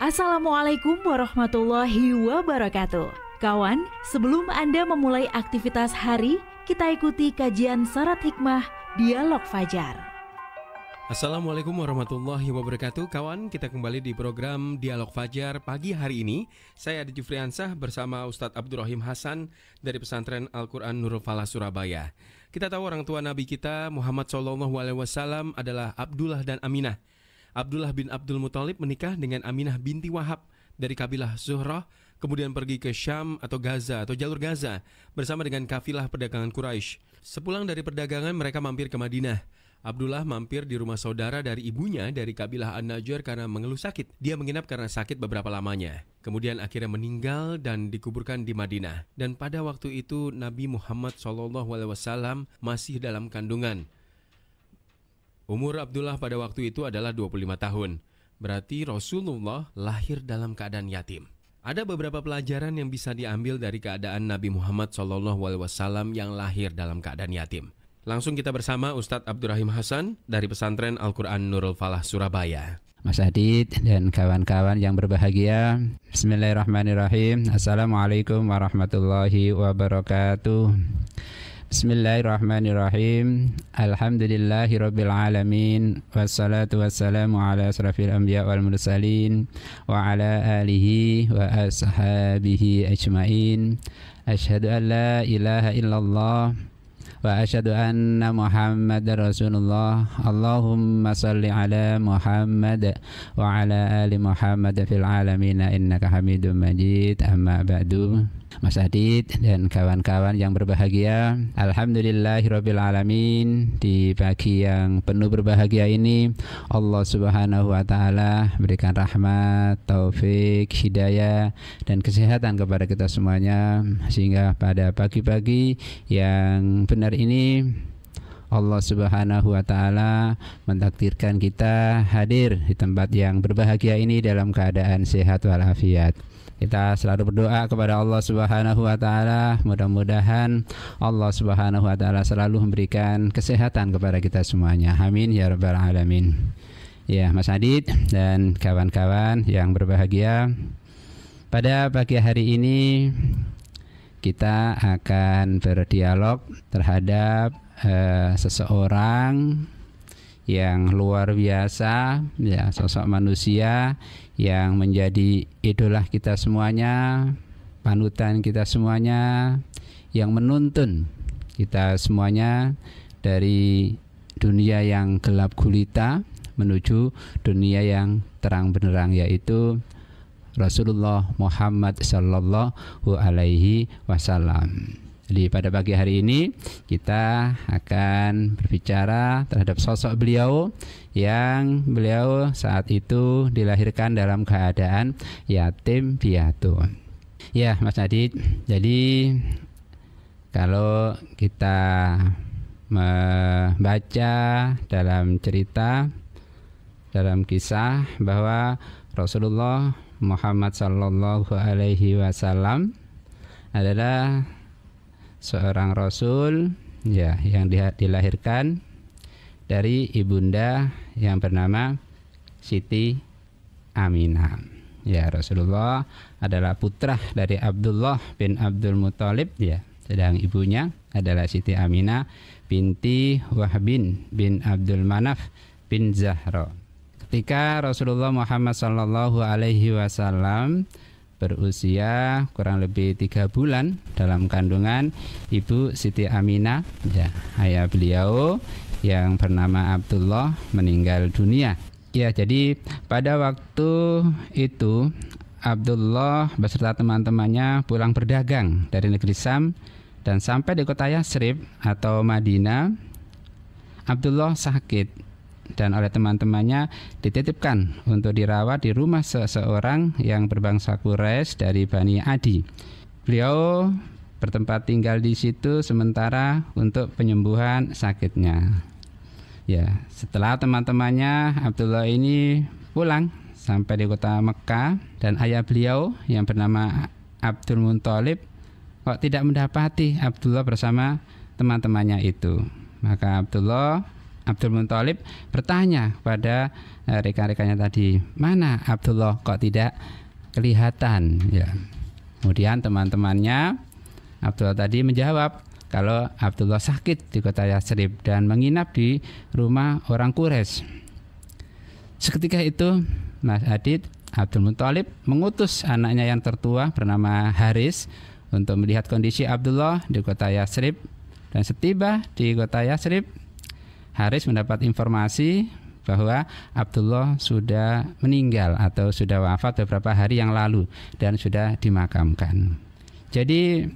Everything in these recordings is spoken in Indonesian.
Assalamualaikum warahmatullahi wabarakatuh. Kawan, sebelum Anda memulai aktivitas hari, kita ikuti kajian syarat hikmah Dialog Fajar. Assalamualaikum warahmatullahi wabarakatuh. Kawan, kita kembali di program Dialog Fajar pagi hari ini. Saya Adi Jufriansah bersama Ustadz Abdurrahim Hasan dari Pesantren Al-Quran Nurul Falah Surabaya. Kita tahu orang tua Nabi kita Muhammad SAW adalah Abdullah dan Aminah. Abdullah bin Abdul Muthalib menikah dengan Aminah binti Wahab dari kabilah Zuhrah, kemudian pergi ke Syam atau Gaza atau jalur Gaza bersama dengan kafilah perdagangan Quraisy. Sepulang dari perdagangan mereka mampir ke Madinah. Abdullah mampir di rumah saudara dari ibunya dari kabilah An-Najjar karena mengeluh sakit. Dia menginap karena sakit beberapa lamanya. Kemudian akhirnya meninggal dan dikuburkan di Madinah. Dan pada waktu itu Nabi Muhammad SAW masih dalam kandungan. Umur Abdullah pada waktu itu adalah 25 tahun. Berarti Rasulullah lahir dalam keadaan yatim. Ada beberapa pelajaran yang bisa diambil dari keadaan Nabi Muhammad SAW yang lahir dalam keadaan yatim. Langsung kita bersama Ustadz Abdurrahim Hasan dari Pesantren Al-Quran Nurul Falah Surabaya. Mas Adit dan kawan-kawan yang berbahagia, Bismillahirrahmanirrahim. Assalamualaikum warahmatullahi wabarakatuh. Bismillahirrahmanirrahim. Alhamdulillahirabbil alamin. Wassalatu wassalamu ala asrafil anbiya wal mursalin wa ala alihi wa ashabihi ajmain. Asyhadu an la ilaha illallah wa asyhadu anna Muhammadar Rasulullah. Allahumma salli ala Muhammad wa ala ali Muhammad fil alamin innaka Hamidum Majid. Amma ba'du. Mas Adit dan kawan-kawan yang berbahagia, alhamdulillahirabbil alamin. Di pagi yang penuh berbahagia ini Allah Subhanahu wa taala berikan rahmat, taufik, hidayah dan kesehatan kepada kita semuanya, sehingga pada pagi-pagi yang benar ini Allah Subhanahu wa taala mentakdirkan kita hadir di tempat yang berbahagia ini dalam keadaan sehat walafiat. Kita selalu berdoa kepada Allah Subhanahu wa taala, mudah-mudahan Allah Subhanahu wa taala selalu memberikan kesehatan kepada kita semuanya. Amin ya rabbal alamin. Ya, Mas Adit dan kawan-kawan yang berbahagia, pada pagi hari ini kita akan berdialog terhadap seseorang yang luar biasa, ya, sosok manusia yang menjadi idola kita semuanya, panutan kita semuanya, yang menuntun kita semuanya dari dunia yang gelap gulita menuju dunia yang terang benderang, yaitu Rasulullah Muhammad sallallahu alaihi wasallam. Jadi pada pagi hari ini kita akan berbicara terhadap sosok beliau yang beliau saat itu dilahirkan dalam keadaan yatim piatu. Ya, Mas Adit, jadi kalau kita membaca dalam cerita, dalam kisah bahwa Rasulullah Muhammad sallallahu alaihi wasallam adalah seorang rasul, ya, yang dilahirkan dari ibunda yang bernama Siti Aminah. Ya, Rasulullah adalah putra dari Abdullah bin Abdul Muthalib, ya, sedang ibunya adalah Siti Aminah binti Wahbin bin Abdul Manaf bin Zahra. Ketika Rasulullah Muhammad sallallahu alaihi wasallam berusia kurang lebih 3 bulan dalam kandungan ibu Siti Aminah, ya, ayah beliau yang bernama Abdullah meninggal dunia. Ya, jadi pada waktu itu Abdullah beserta teman-temannya pulang berdagang dari negeri Syam dan sampai di kota Yasrib atau Madinah. Abdullah sakit dan oleh teman-temannya dititipkan untuk dirawat di rumah seseorang yang berbangsa Quraisy dari Bani Adi. Beliau bertempat tinggal di situ sementara untuk penyembuhan sakitnya. Ya, setelah teman-temannya Abdullah ini pulang sampai di kota Mekah, dan ayah beliau yang bernama Abdul Muthalib kok tidak mendapati Abdullah bersama teman-temannya itu. Maka Abdullah Abdul Muthalib bertanya pada rekan-rekannya tadi, mana Abdullah kok tidak kelihatan ya. Kemudian teman-temannya Abdullah tadi menjawab kalau Abdullah sakit di kota Yatsrib dan menginap di rumah orang Quraisy. Seketika itu Mas Adit, Abdul Muthalib mengutus anaknya yang tertua bernama Haris untuk melihat kondisi Abdullah di kota Yatsrib. Dan setiba di kota Yatsrib, Haris mendapat informasi bahwa Abdullah sudah meninggal atau sudah wafat beberapa hari yang lalu dan sudah dimakamkan. Jadi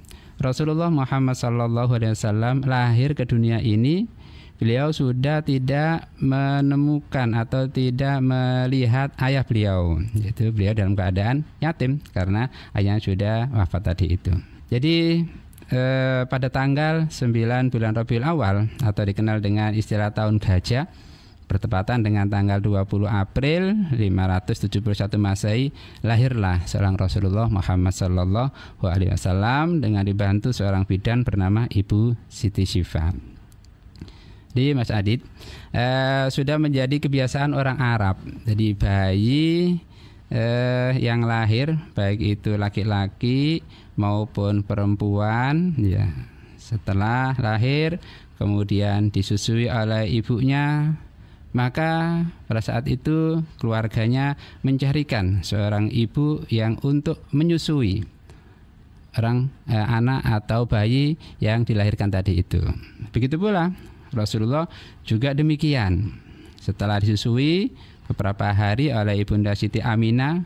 Rasulullah Muhammad SAW lahir ke dunia ini, beliau sudah tidak menemukan atau tidak melihat ayah beliau, yaitu beliau dalam keadaan yatim karena ayahnya sudah wafat tadi itu. Jadi pada tanggal 9 bulan Rabiul Awal atau dikenal dengan istilah tahun gajah, bertepatan dengan tanggal 20 April 571 Masehi, lahirlah seorang Rasulullah Muhammad SAW dengan dibantu seorang bidan bernama Ibu Siti Syifa. Di Mas Adit, sudah menjadi kebiasaan orang Arab. Jadi bayi yang lahir, baik itu laki-laki maupun perempuan, ya, setelah lahir kemudian disusui oleh ibunya, maka pada saat itu keluarganya mencarikan seorang ibu yang untuk menyusui anak atau bayi yang dilahirkan tadi itu. Begitu pula Rasulullah juga demikian. Setelah disusui beberapa hari oleh Ibunda Siti Aminah,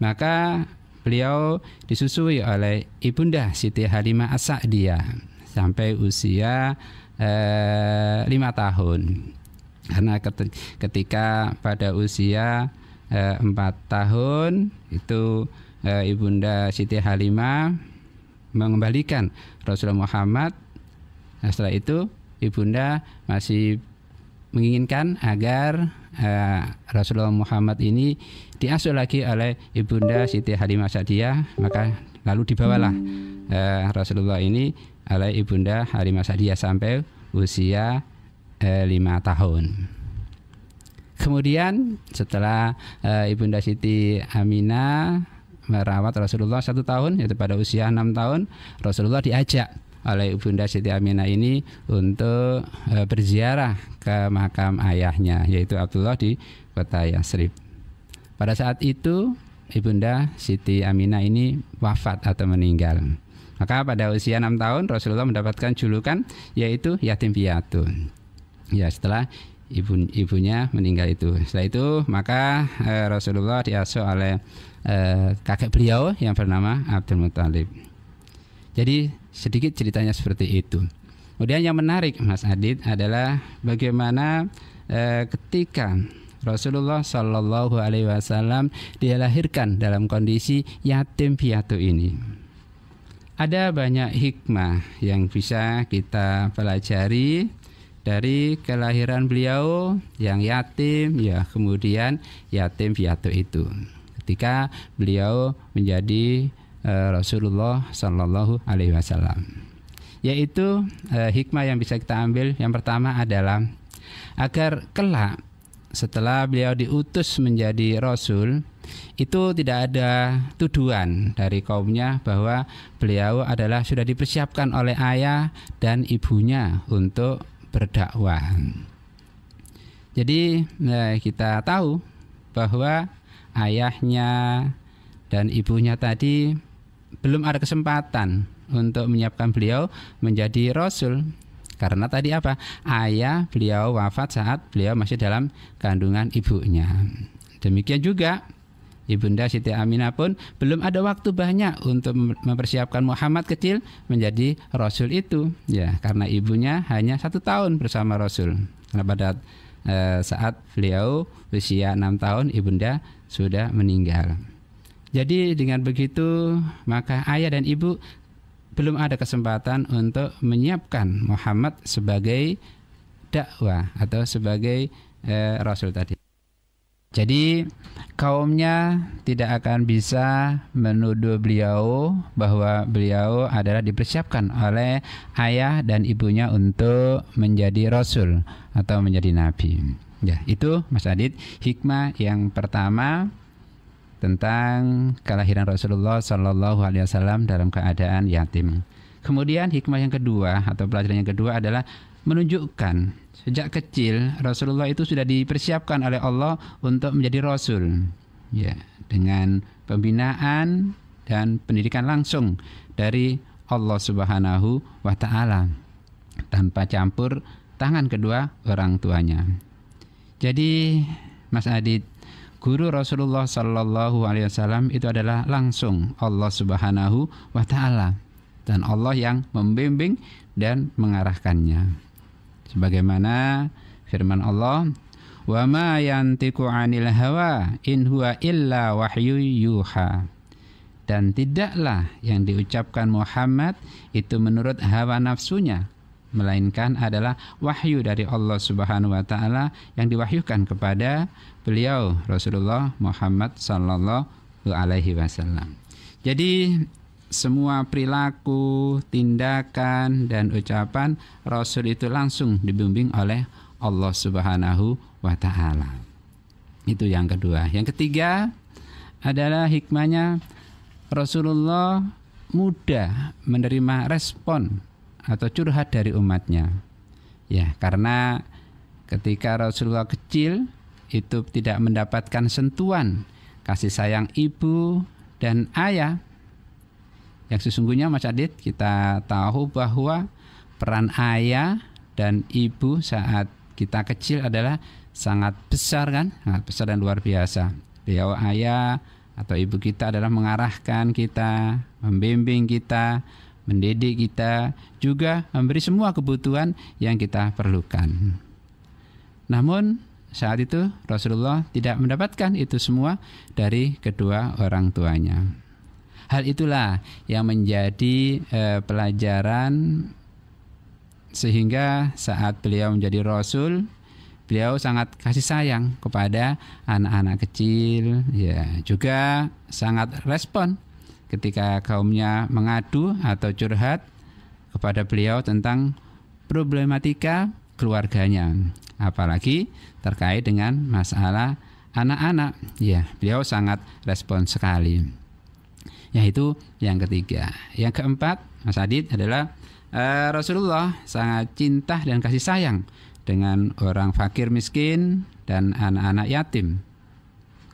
maka beliau disusui oleh Ibunda Siti Halimah As-Sa'diyah sampai usia 5 tahun. Karena ketika pada usia 4 tahun itu Ibunda Siti Halimah mengembalikan Rasulullah Muhammad. Setelah itu Ibunda masih menginginkan agar Rasulullah Muhammad ini diasuh lagi oleh Ibunda Siti Halimah Sa'diyah, maka lalu dibawalah Rasulullah ini oleh Ibunda Halimah Sa'diyah sampai usia 5 tahun. Kemudian setelah Ibunda Siti Aminah merawat Rasulullah 1 tahun, yaitu pada usia 6 tahun, Rasulullah diajak oleh Ibunda Siti Aminah ini untuk berziarah ke makam ayahnya, yaitu Abdullah di kota Yatsrib. Pada saat itu Ibunda Siti Aminah ini wafat atau meninggal. Maka pada usia 6 tahun Rasulullah mendapatkan julukan yaitu yatim piatu. Ya, setelah ibunya meninggal itu. Setelah itu maka Rasulullah diasuh oleh kakek beliau yang bernama Abdul Muthalib. Jadi sedikit ceritanya seperti itu. Kemudian yang menarik Mas Adit adalah bagaimana ketika Rasulullah Shallallahu Alaihi Wasallam dilahirkan dalam kondisi yatim piatu ini. Ada banyak hikmah yang bisa kita pelajari dari kelahiran beliau yang yatim, ya kemudian yatim piatu itu. Ketika beliau menjadi Rasulullah Sallallahu Alaihi Wasallam, yaitu hikmah yang bisa kita ambil yang pertama adalah agar kelak setelah beliau diutus menjadi Rasul itu tidak ada tuduhan dari kaumnya bahwa beliau adalah sudah dipersiapkan oleh ayah dan ibunya untuk berdakwah. Jadi kita tahu bahwa ayahnya dan ibunya tadi belum ada kesempatan untuk menyiapkan beliau menjadi Rasul. Karena tadi apa? Ayah beliau wafat saat beliau masih dalam kandungan ibunya. Demikian juga Ibunda Siti Aminah pun belum ada waktu banyak untuk mempersiapkan Muhammad kecil menjadi Rasul itu. Ya, karena ibunya hanya 1 tahun bersama Rasul. Karena pada saat beliau usia 6 tahun Ibunda sudah meninggal. Jadi dengan begitu maka ayah dan ibu belum ada kesempatan untuk menyiapkan Muhammad sebagai dakwah atau sebagai Rasul tadi. Jadi kaumnya tidak akan bisa menuduh beliau bahwa beliau adalah dipersiapkan oleh ayah dan ibunya untuk menjadi rasul atau menjadi nabi. Ya, itu Mas Adit hikmah yang pertama tentang kelahiran Rasulullah Shallallahu Alaihi Wasallam dalam keadaan yatim. Kemudian hikmah yang kedua atau pelajaran yang kedua adalah menunjukkan sejak kecil Rasulullah itu sudah dipersiapkan oleh Allah untuk menjadi rasul. Ya, dengan pembinaan dan pendidikan langsung dari Allah Subhanahu wa taala tanpa campur tangan kedua orang tuanya. Jadi Mas Adit, guru Rasulullah Sallallahu Alaihi Wasallam itu adalah langsung Allah Subhanahu wa taala dan Allah yang membimbing dan mengarahkannya. Sebagaimana firman Allah, "Wa ma yantiqu 'anil hawa in huwa illa wahyu yuha." Dan tidaklah yang diucapkan Muhammad itu menurut hawa nafsunya, melainkan adalah wahyu dari Allah Subhanahu wa taala yang diwahyukan kepada beliau Rasulullah Muhammad sallallahu alaihi wasallam. Jadi semua perilaku, tindakan dan ucapan Rasul itu langsung dibimbing oleh Allah Subhanahu wa taala. Itu yang kedua. Yang ketiga adalah hikmahnya Rasulullah mudah menerima respon atau curhat dari umatnya. Ya, karena ketika Rasulullah kecil itu tidak mendapatkan sentuhan kasih sayang ibu dan ayah. Yang sesungguhnya Mas Adit, kita tahu bahwa peran ayah dan ibu saat kita kecil adalah sangat besar kan? Sangat besar dan luar biasa. Beliau ayah atau ibu kita adalah mengarahkan kita, membimbing kita, mendidik kita, juga memberi semua kebutuhan yang kita perlukan. Namun saat itu Rasulullah tidak mendapatkan itu semua dari kedua orang tuanya. Hal itulah yang menjadi pelajaran sehingga saat beliau menjadi Rasul, beliau sangat kasih sayang kepada anak-anak kecil, ya, juga sangat respon ketika kaumnya mengadu atau curhat kepada beliau tentang problematika keluarganya, apalagi terkait dengan masalah anak-anak. Ya, beliau sangat respon sekali. Yaitu yang ketiga. Yang keempat, Mas Adit, adalah Rasulullah sangat cinta dan kasih sayang dengan orang fakir miskin dan anak-anak yatim.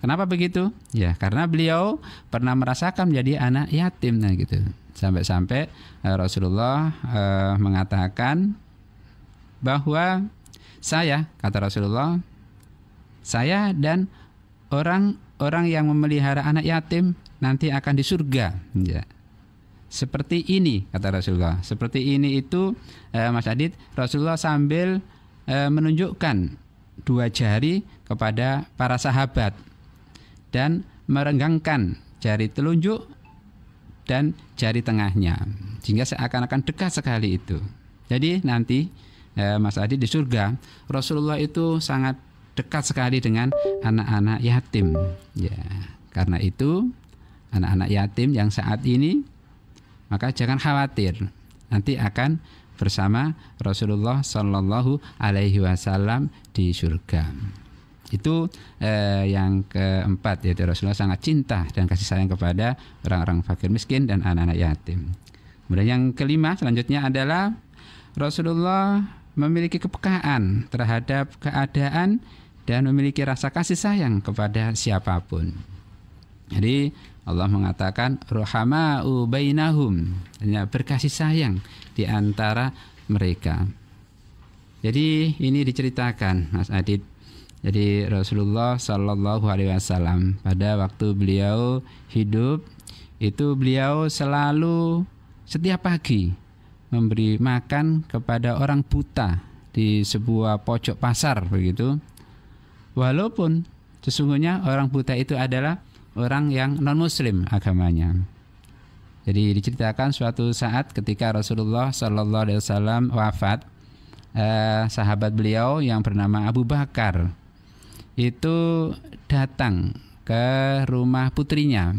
Kenapa begitu? Ya, karena beliau pernah merasakan menjadi anak yatim, nah gitu. Sampai-sampai Rasulullah mengatakan bahwa saya, kata Rasulullah, saya dan orang yang memelihara anak yatim nanti akan di surga. Ya. Seperti ini, kata Rasulullah. Seperti ini itu Mas Adit, Rasulullah sambil menunjukkan dua jari kepada para sahabat dan merenggangkan jari telunjuk dan jari tengahnya, sehingga seakan-akan dekat sekali itu. Jadi nanti Mas Adit, di surga Rasulullah itu sangat dekat sekali dengan anak-anak yatim. Ya, karena itu anak-anak yatim yang saat ini, maka jangan khawatir, nanti akan bersama Rasulullah Shallallahu Alaihi Wasallam di surga. Itu yang keempat, yaitu Rasulullah sangat cinta dan kasih sayang kepada orang-orang fakir miskin dan anak-anak yatim. Kemudian yang kelima selanjutnya adalah Rasulullah memiliki kepekaan terhadap keadaan dan memiliki rasa kasih sayang kepada siapapun. Jadi Allah mengatakan ruhama'u bainahum, berkasih sayang di antara mereka. Jadi ini diceritakan, Mas Adit. Jadi Rasulullah Shallallahu Alaihi Wasallam pada waktu beliau hidup itu beliau selalu setiap pagi memberi makan kepada orang buta di sebuah pojok pasar begitu. Walaupun sesungguhnya orang buta itu adalah orang yang non-muslim agamanya. Jadi diceritakan suatu saat ketika Rasulullah Sallallahu Alaihi Wasallam wafat, sahabat beliau yang bernama Abu Bakar itu datang ke rumah putrinya,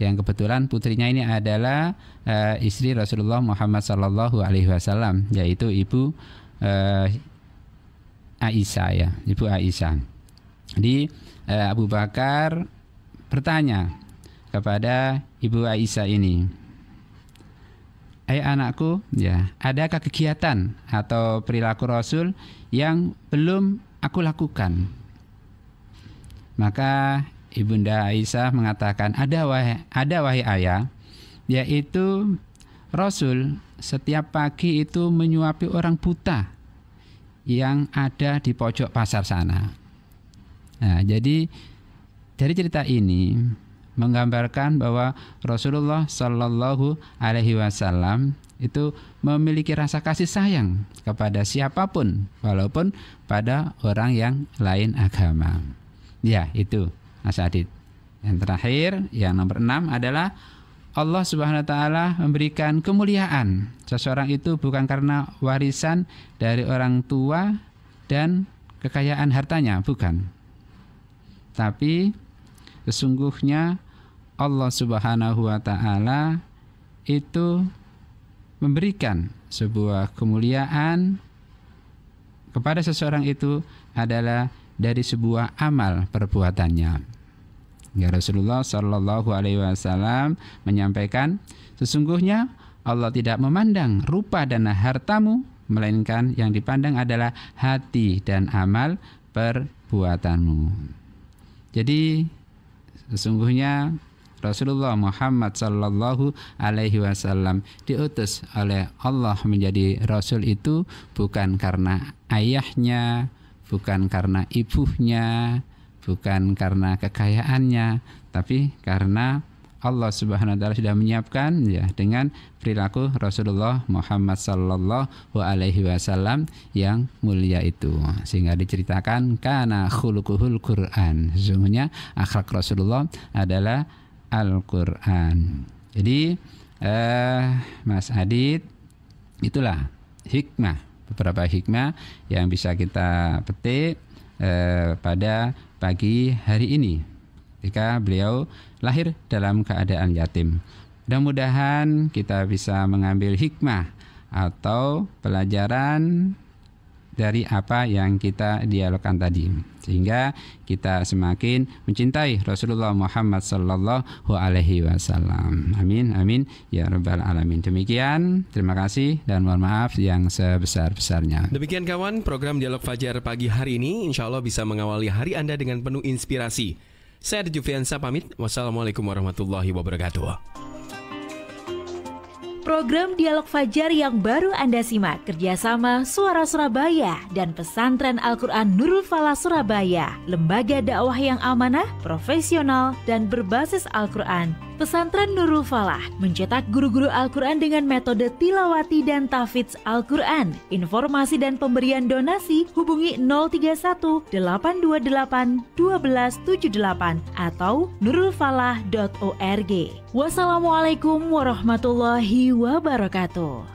yang kebetulan putrinya ini adalah istri Rasulullah Muhammad Sallallahu Alaihi Wasallam, yaitu ibu Aisyah, ya, ibu Aisyah. Jadi Abu Bakar bertanya kepada ibu Aisyah ini, anakku, ya, adakah kegiatan atau perilaku Rasul yang belum aku lakukan? Maka Ibunda Aisyah mengatakan, ada wahai ayah, yaitu Rasul setiap pagi itu menyuapi orang buta yang ada di pojok pasar sana. Nah, jadi dari cerita ini menggambarkan bahwa Rasulullah Shallallahu Alaihi Wasallam itu memiliki rasa kasih sayang kepada siapapun, walaupun pada orang yang lain agama. Ya, itu Mas Adit. Yang terakhir, yang nomor 6 adalah Allah Subhanahu wa taala memberikan kemuliaan seseorang itu bukan karena warisan dari orang tua dan kekayaan hartanya, bukan. Tapi sesungguhnya Allah Subhanahu wa taala itu memberikan sebuah kemuliaan kepada seseorang itu adalah dari sebuah amal perbuatannya. Ya, Rasulullah Shallallahu Alaihi Wasallam menyampaikan, sesungguhnya Allah tidak memandang rupa dan hartamu, melainkan yang dipandang adalah hati dan amal perbuatanmu. Jadi sesungguhnya Rasulullah Muhammad Sallallahu Alaihi Wasallam diutus oleh Allah menjadi Rasul itu bukan karena ayahnya, bukan karena ibunya, bukan karena kekayaannya, tapi karena Allah Subhanahu wa taala sudah menyiapkan, ya, dengan perilaku Rasulullah Muhammad Sallallahu Alaihi Wasallam yang mulia itu, sehingga diceritakan kana khuluquhul Quran, sesungguhnya akhlak Rasulullah adalah Al-Quran. Jadi Mas Adit, itulah hikmah, beberapa hikmah yang bisa kita petik pada pagi hari ini ketika beliau lahir dalam keadaan yatim. Mudah-mudahan kita bisa mengambil hikmah atau pelajaran dari apa yang kita dialogkan tadi, sehingga kita semakin mencintai Rasulullah Muhammad Sallallahu Alaihi Wasallam. Amin, amin ya rabbal alamin. Demikian, terima kasih dan mohon maaf yang sebesar-besarnya. Demikian kawan, program Dialog Fajar pagi hari ini insya Allah bisa mengawali hari Anda dengan penuh inspirasi. Saya Jufriansah pamit. Wassalamualaikum warahmatullahi wabarakatuh. Program Dialog Fajar yang baru Anda simak kerjasama Suara Surabaya dan Pesantren Al-Quran Nurul Falah Surabaya, lembaga dakwah yang amanah, profesional, dan berbasis Al-Quran. Pesantren Nurul Falah mencetak guru-guru Al-Quran dengan metode tilawati dan tahfidz Al-Quran. Informasi dan pemberian donasi hubungi 031 828 1278 atau nurulfalah.org. Wassalamualaikum warahmatullahi wabarakatuh.